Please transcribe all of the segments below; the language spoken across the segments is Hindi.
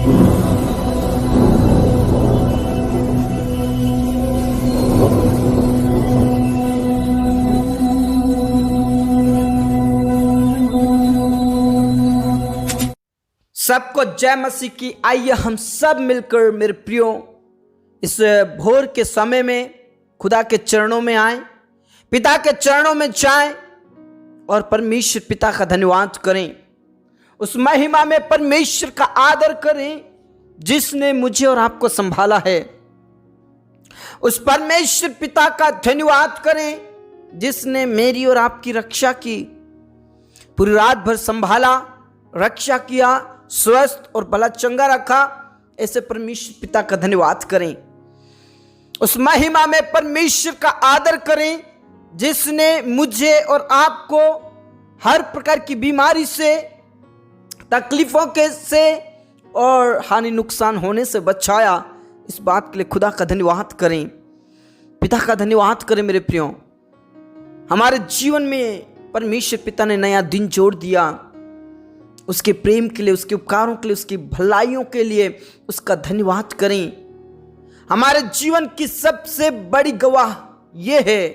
सबको जय मसीह की। आइए हम सब मिलकर मेरे प्रियो इस भोर के समय में खुदा के चरणों में आए, पिता के चरणों में जाएं और परमेश्वर पिता का धन्यवाद करें। उस महिमा में परमेश्वर का आदर करें जिसने मुझे और आपको संभाला है। उस परमेश्वर पिता का धन्यवाद करें जिसने मेरी और आपकी रक्षा की, पूरी रात भर संभाला, रक्षा किया, स्वस्थ और भला चंगा रखा। ऐसे परमेश्वर पिता का धन्यवाद करें। उस महिमा में परमेश्वर का आदर करें जिसने मुझे और आपको हर प्रकार की बीमारी से, तकलीफों के से और हानि नुकसान होने से बचाया। इस बात के लिए खुदा का धन्यवाद करें, पिता का धन्यवाद करें। मेरे प्रियो, हमारे जीवन में परमेश्वर पिता ने नया दिन जोड़ दिया। उसके प्रेम के लिए, उसके उपकारों के लिए, उसकी भलाइयों के लिए उसका धन्यवाद करें। हमारे जीवन की सबसे बड़ी गवाह यह है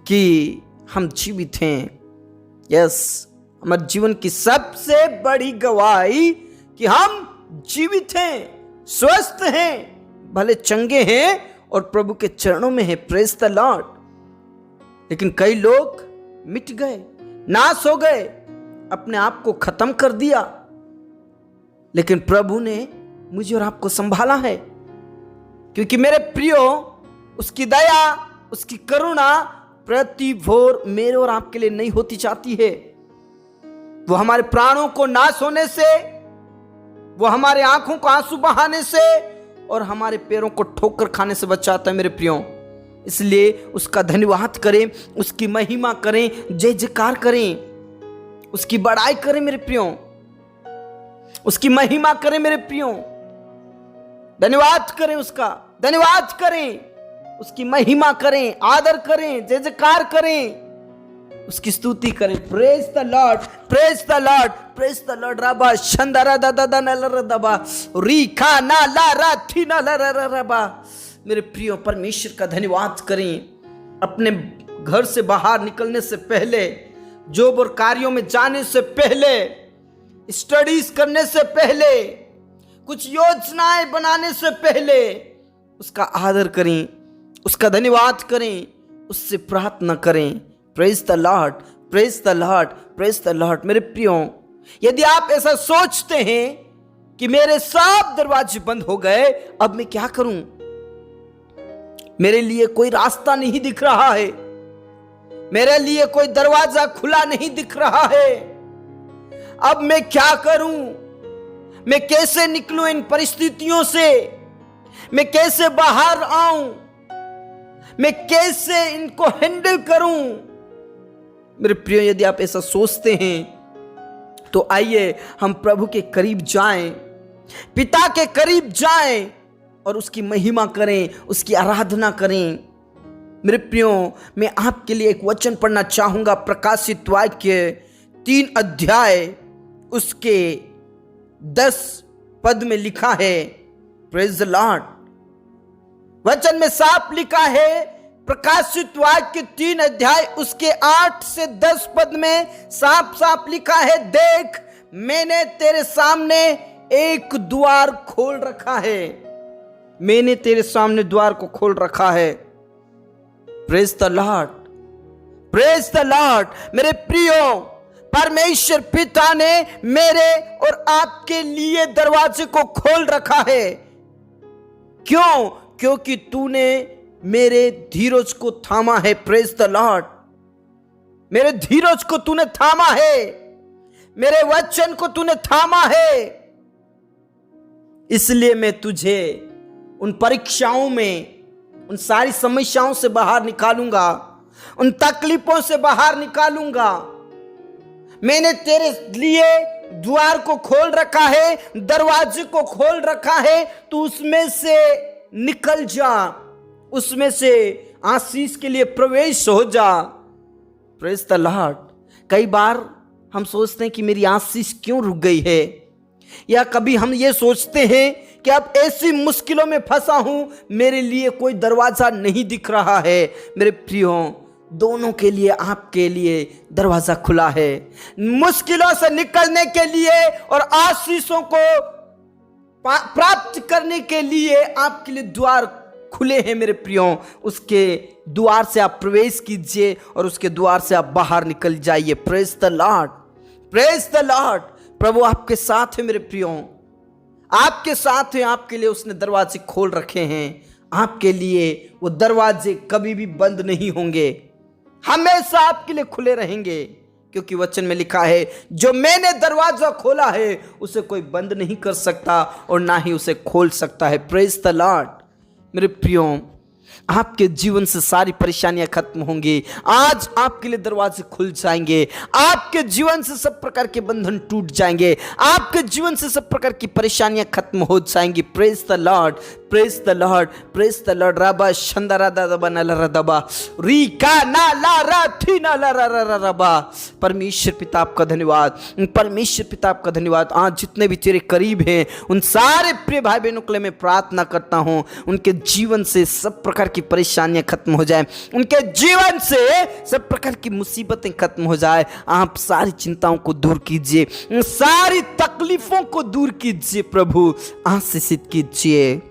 कि हम जीवित हैं। यस, हमारे जीवन की सबसे बड़ी गवाही कि हम जीवित हैं, स्वस्थ हैं, भले चंगे हैं और प्रभु के चरणों में हैं। Praise the Lord. लेकिन कई लोग मिट गए, नाश हो गए, अपने आप को खत्म कर दिया। लेकिन प्रभु ने मुझे और आपको संभाला है, क्योंकि मेरे प्रियो उसकी दया, उसकी करुणा प्रति भोर मेरे और आपके लिए नहीं होती चाहती है। वो हमारे प्राणों को नाश होने से, वो हमारे आंखों को आंसू बहाने से और हमारे पैरों को ठोकर खाने से बचाता है। मेरे प्रियो, इसलिए उसका धन्यवाद करें, उसकी महिमा करें, जय जयकार करें, उसकी बड़ाई करें। मेरे प्रियो, उसकी महिमा करें। मेरे प्रियो, धन्यवाद करें, उसका धन्यवाद करें, उसकी महिमा करें, आदर करें, जय जयकार करें, उसकी स्तुति करें। Praise the Lord, praise the Lord, praise the Lord. रबा शंदरा दादा नलर दबा रीखा ना ला रा थी ना ला रबा। मेरे प्रियो, परमेश्वर का धन्यवाद करें। अपने घर से बाहर निकलने से पहले, जॉब और कार्यों में जाने से पहले, स्टडीज करने से पहले, कुछ योजनाएं बनाने से पहले उसका आदर करें, उसका धन्यवाद करें, उससे प्रार्थना करें। Praise the Lord, praise the Lord, praise the Lord. मेरे प्रियो, यदि आप ऐसा सोचते हैं कि मेरे सब दरवाजे बंद हो गए, अब मैं क्या करूं, मेरे लिए कोई रास्ता नहीं दिख रहा है, मेरे लिए कोई दरवाजा खुला नहीं दिख रहा है, अब मैं क्या करूं, मैं कैसे निकलूं इन परिस्थितियों से, मैं कैसे बाहर आऊं, मैं कैसे इनको हैंडल करूं। मेरे प्रियो, यदि आप ऐसा सोचते हैं तो आइए हम प्रभु के करीब जाएं, पिता के करीब जाएं और उसकी महिमा करें, उसकी आराधना करें। मेरे प्रियो, मैं आपके लिए एक वचन पढ़ना चाहूंगा। प्रकाशित वाक्य 3 अध्याय उसके 10 पद में लिखा है। Praise the Lord. वचन में साफ लिखा है, प्रकाशित वाक्य 3 अध्याय उसके 8 से 10 पद में साफ साफ लिखा है, देख मैंने तेरे सामने एक द्वार खोल रखा है। मैंने तेरे सामने द्वार को खोल रखा है। Praise the Lord, praise the Lord. मेरे प्रियो, परमेश्वर पिता ने मेरे और आपके लिए दरवाजे को खोल रखा है। क्यों? क्योंकि तूने मेरे धीरज को थामा है। Praise the Lord. मेरे धीरज को तूने थामा है, मेरे वचन को तूने थामा है। इसलिए मैं तुझे उन परीक्षाओं में, उन सारी समस्याओं से बाहर निकालूंगा, उन तकलीफों से बाहर निकालूंगा। मैंने तेरे लिए द्वार को खोल रखा है, दरवाजे को खोल रखा है। तू उसमें से निकल जा, उसमें से आशीष के लिए प्रवेश हो जा। Praise the Lord. कई बार हम सोचते हैं कि मेरी आशीष क्यों रुक गई है, या कभी हम ये सोचते हैं कि अब ऐसी मुश्किलों में फंसा हूं, मेरे लिए कोई दरवाजा नहीं दिख रहा है। मेरे प्रियो, दोनों के लिए, आपके लिए दरवाजा खुला है। मुश्किलों से निकलने के लिए और आशीषों को प्राप्त करने के लिए आपके लिए द्वार खुले हैं मेरे प्रियो। उसके द्वार से आप प्रवेश कीजिए और उसके द्वार से आप बाहर निकल जाइए। Praise the Lord, praise the Lord. प्रभु आपके साथ है मेरे प्रियो, आपके साथ है। आपके लिए उसने दरवाजे खोल रखे हैं। आपके लिए वो दरवाजे कभी भी बंद नहीं होंगे, हमेशा आपके लिए खुले रहेंगे, क्योंकि वचन में लिखा है, जो मैंने दरवाजा खोला है उसे कोई बंद नहीं कर सकता और ना ही उसे खोल सकता है। Praise the Lord. मेरे प्रियो, आपके जीवन से सारी परेशानियां खत्म होंगी। आज आपके लिए दरवाजे खुल जाएंगे। आपके जीवन से सब प्रकार के बंधन टूट जाएंगे। आपके जीवन से सब प्रकार की परेशानियां खत्म हो जाएंगी। Praise the Lord, praise the Lord, praise the Lord. रबा शंदरा दबा नलरा दबा री का ना ला रा थी ना ला रा रा रबा। परमेश्वर पिता आपका धन्यवाद, परमेश्वर पिता आपका धन्यवाद। आज जितने भी तेरे करीब हैं उन सारे प्रिय भाई बहनों के लिए मैं प्रार्थना करता हूं, उनके जीवन से सब प्रकार की परेशानियां खत्म हो जाए, उनके जीवन से सब प्रकार की मुसीबतें खत्म हो जाए। आप सारी चिंताओं को दूर कीजिए, सारी तकलीफों को दूर कीजिए। प्रभु आशीषित कीजिए।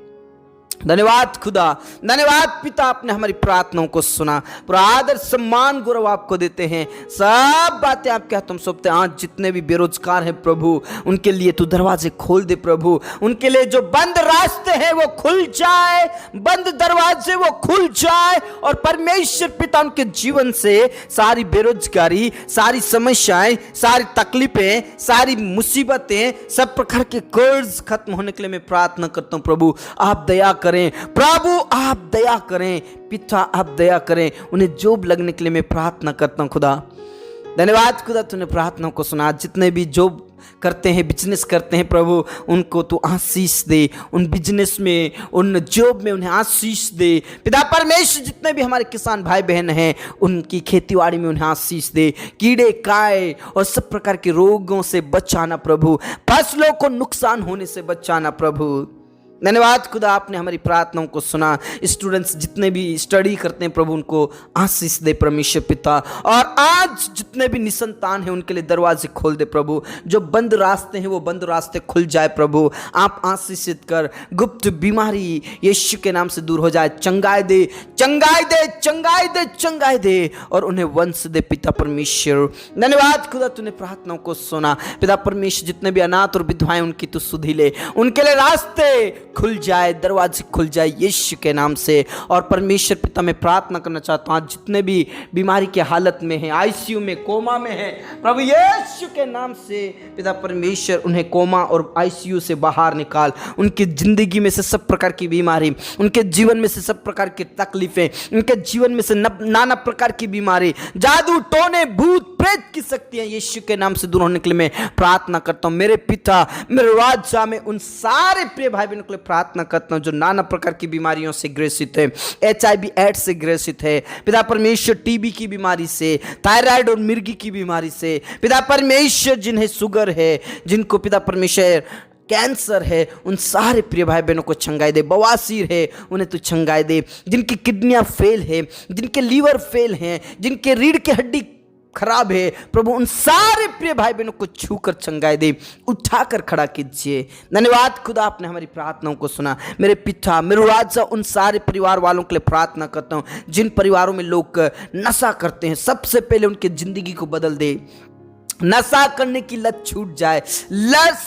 धन्यवाद खुदा, धन्यवाद पिता, आपने हमारी प्रार्थनाओं को सुना। पूरा आदर सम्मान गौरव आपको देते हैं। सब बातें आपके हाथों में सौंपते हैं। आज जितने भी बेरोजगार हैं प्रभु, उनके लिए तू दरवाजे खोल दे प्रभु। उनके लिए जो बंद रास्ते हैं वो खुल जाए, बंद दरवाजे वो खुल जाए। और परमेश्वर पिता उनके जीवन से सारी बेरोजगारी, सारी समस्याएं, सारी तकलीफें, सारी मुसीबतें, सब प्रकार के कर्ज खत्म होने के लिए मैं प्रार्थना करता हूं। प्रभु आप दया करें, प्रभु आप दया करें, पिता आप दया करें। उन्हें जॉब लगने के लिए मैं प्रार्थना करता हूं खुदा। धन्यवाद खुदा, तूने प्रार्थना को सुना। जितने भी जॉब करते हैं, बिजनेस करते हैं प्रभु, उनको तू आशीष दे। उन बिजनेस में, उन जॉब में उन्हें आशीष दे पिता परमेश्वर। जितने भी हमारे किसान भाई बहन हैं, उनकी खेतीबाड़ी में उन्हें आशीष दे। कीड़े काए और सब प्रकार के रोगों से बचाना प्रभु, फसलों को नुकसान होने से बचाना प्रभु। धन्यवाद खुदा, आपने हमारी प्रार्थनाओं को सुना। स्टूडेंट्स जितने भी स्टडी करते हैं प्रभु, उनको आशीष दे परमेश्वर पिता। और आज जितने भी निसंतान हैं उनके लिए दरवाजे खोल दे प्रभु। जो बंद रास्ते हैं वो बंद रास्ते खुल जाए प्रभु। आप आशीषित कर। गुप्त बीमारी यीशु के नाम से दूर हो जाए। चंगाई दे, चंगाई दे, चंगाई दे, चंगाई दे और उन्हें वंश दे पिता परमेश्वर। धन्यवाद खुदा, तूने प्रार्थनाओं को सुना पिता परमेश्वर। जितने भी अनाथ और विधवाएं, उनकी तू सुधि ले। उनके लिए रास्ते खुल जाए, दरवाजे खुल जाए यीशु के नाम से। और परमेश्वर पिता मैं प्रार्थना करना चाहता हूँ, आज जितने भी बीमारी के हालत में हैं, आईसीयू में, कोमा में हैं, प्रभु यीशु के नाम से पिता परमेश्वर उन्हें कोमा और आईसीयू से बाहर निकाल। उनकी जिंदगी में से सब प्रकार की बीमारी, उनके जीवन में से सब प्रकार की तकलीफें, उनके जीवन में से नाना प्रकार की बीमारी, जादू टोने, भूत प्रेत की शक्तियां यीशु के नाम से दूर होने के लिए मैं प्रार्थना करता हूँ। मेरे पिता, मेरे राजा, में उन सारे प्रिय भाई बहनों के लिए प्रार्थना करता हूं जो नाना प्रकार की बीमारियों से ग्रसित है। HIV एड्स से ग्रसित है पिता परमेश्वर। टीबी की बीमारी से, थायराइड और मिर्गी की बीमारी से पिता परमेश्वर। जिन्हें शुगर है, जिनको पिता परमेश्वर कैंसर है, उन सारे प्रिय भाई बहनों को छंगाई दे। बवासीर है, उन्हें तू छंगाई दे। जिनकी किडनियां फेल है, जिनके लीवर फेल हैं, जिनके रीढ़ की हड्डी खराब है प्रभु, उन सारे प्रिय भाई बहनों को छूकर चंगाई दे, उठाकर खड़ा कीजिए। धन्यवाद खुदा, आपने हमारी प्रार्थनाओं को सुना। मेरे पिता, मेरे राजा, उन सारे परिवार वालों के लिए प्रार्थना करता हूँ जिन परिवारों में लोग नशा करते हैं, सबसे पहले उनकी जिंदगी को बदल दे। नशा करने की लत छूट जाए, लत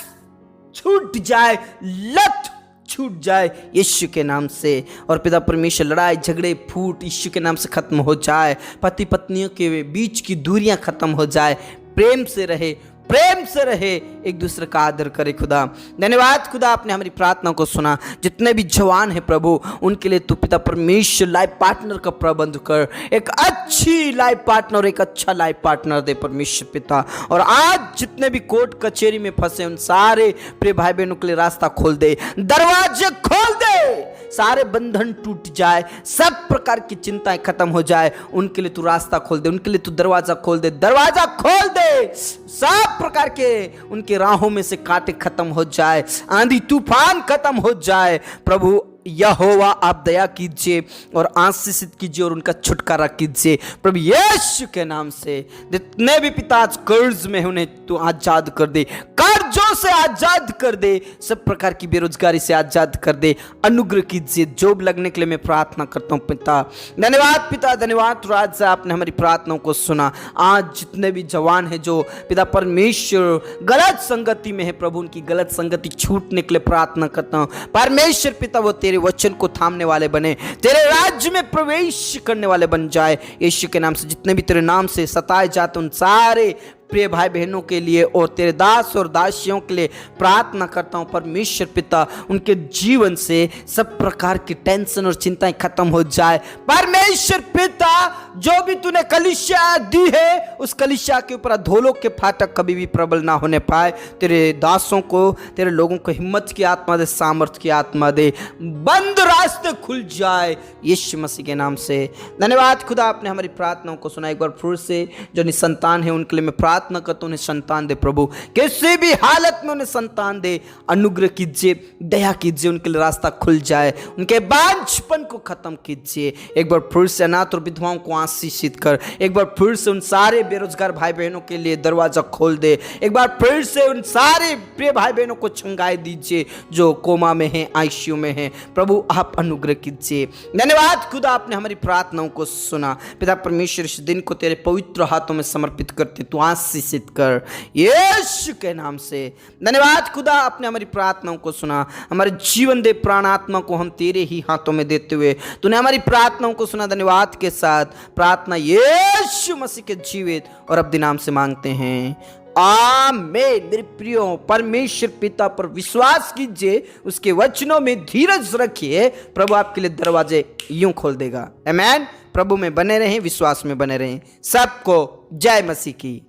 छूट जाए, लत छूट जाए यीशु के नाम से। और पिता परमेश्वर लड़ाई झगड़े फूट यीशु के नाम से खत्म हो जाए। पति पत्नियों के बीच की दूरियां खत्म हो जाए। प्रेम से रहे, प्रेम से रहे, एक दूसरे का आदर करे खुदा। धन्यवाद खुदा, आपने हमारी प्रार्थना को सुना। जितने भी जवान हैं प्रभु, उनके लिए तू पिता परमेश्वर लाइफ पार्टनर का प्रबंध कर। एक अच्छी लाइफ पार्टनर, एक अच्छा लाइफ पार्टनर दे परमेश्वर पिता। और आज जितने भी कोर्ट कचहरी में फंसे, उन सारे प्रिय भाई बहनों के लिए रास्ता खोल दे, दरवाजे खोल दे सारे बंधन टूट जाए, सब प्रकार की चिंताएं खत्म हो जाए। उनके लिए तू रास्ता खोल दे, उनके लिए तू दरवाजा खोल दे, दरवाजा खोल दे। सब प्रकार के उनके राहों में से कांटे खत्म हो जाए, आंधी तूफान खत्म हो जाए। प्रभु यहोवा आप दया कीजिए और आशीषित कीजिए और उनका छुटकारा कीजिए प्रभु यीशु के नाम से। जितने भी पिता आज कर्ज में हैं उन्हें तू आजाद कर दे, कर्जों से आजाद कर दे, सब प्रकार की बेरोजगारी से आजाद कर दे, अनुग्रह कीजिए। जॉब लगने के लिए मैं प्रार्थना करता हूं पिता। धन्यवाद पिता, धन्यवाद राज, आपने हमारी प्रार्थनाओं को सुना। आज जितने भी जवान हैं जो पिता परमेश्वर गलत संगति में है, प्रभु उनकी गलत संगति छूटने के लिए प्रार्थना करता हूं। परमेश्वर पिता वो तेरे वचन को थामने वाले बने, तेरे राज्य में प्रवेश करने वाले बन जाए यीशु के नाम से। जितने भी तेरे नाम से सताए जाते उन सारे प्रिय भाई बहनों के लिए और तेरे दास और दासियों के लिए प्रार्थना करता हूं परमेश्वर पिता, उनके जीवन से सब प्रकार की टेंशन और चिंताएं खत्म हो जाए। परमेश्वर पिता जो भी तूने कलीसिया दी है उस कलीसिया के ऊपर अधोलोक के फाटक कभी भी प्रबल ना होने पाए। तेरे दासों को, तेरे लोगों को हिम्मत की आत्मा दे, सामर्थ की आत्मा दे, बंद रास्ते खुल जाए यीशु मसीह के नाम से। धन्यवाद खुदा, आपने हमारी प्रार्थनाओं को सुना। एक बार फिर से जो निसंतान है उनके लिए मैं प्रार्थना करता हूं, उन्हें संतान दे प्रभु, किसी भी हालत में उन्हें संतान दे, अनुग्रह कीजिए, दया कीजिए, उनके लिए रास्ता खुल जाए, उनके बांझपन को खत्म कीजिए। एक बार फिर से अनाथ और विधवाओं को आशीषित कर, एक बार फिर से उन सारे बेरोजगार भाई बहनों के लिए दरवाजा खोल दे, एक बार फिर से उन सारे प्रिय भाई बहनों को चंगाई दीजिए जो कोमा में हैं, आईसीयू में हैं। प्रभु आप अनुग्रह कीजिए। धन्यवाद खुदा, आपने हमारी प्रार्थनाओं को सुना। पिता परमेश्वर इस दिन को तेरे पवित्र हाथों में समर्पित करते तू आशीषित कर यीशु के नाम से। धन्यवाद खुदा, आपने हमारी प्रार्थनाओं को सुना। हमारे जीवन दे प्राण आत्मा को हम तेरे ही हाथों में देते हुए तूने हमारी प्रार्थनाओं को सुना। धन्यवाद के साथ प्रार्थना यीशु मसीह के जीवित और अब्दी नाम से मांगते हैं, आमीन। मेरे प्रियो, परमेश्वर पिता पर विश्वास कीजिए, उसके वचनों में धीरज रखिए, प्रभु आपके लिए दरवाजे यूं खोल देगा। आमीन। प्रभु में बने रहें, विश्वास में बने रहें। सबको जय मसीह की।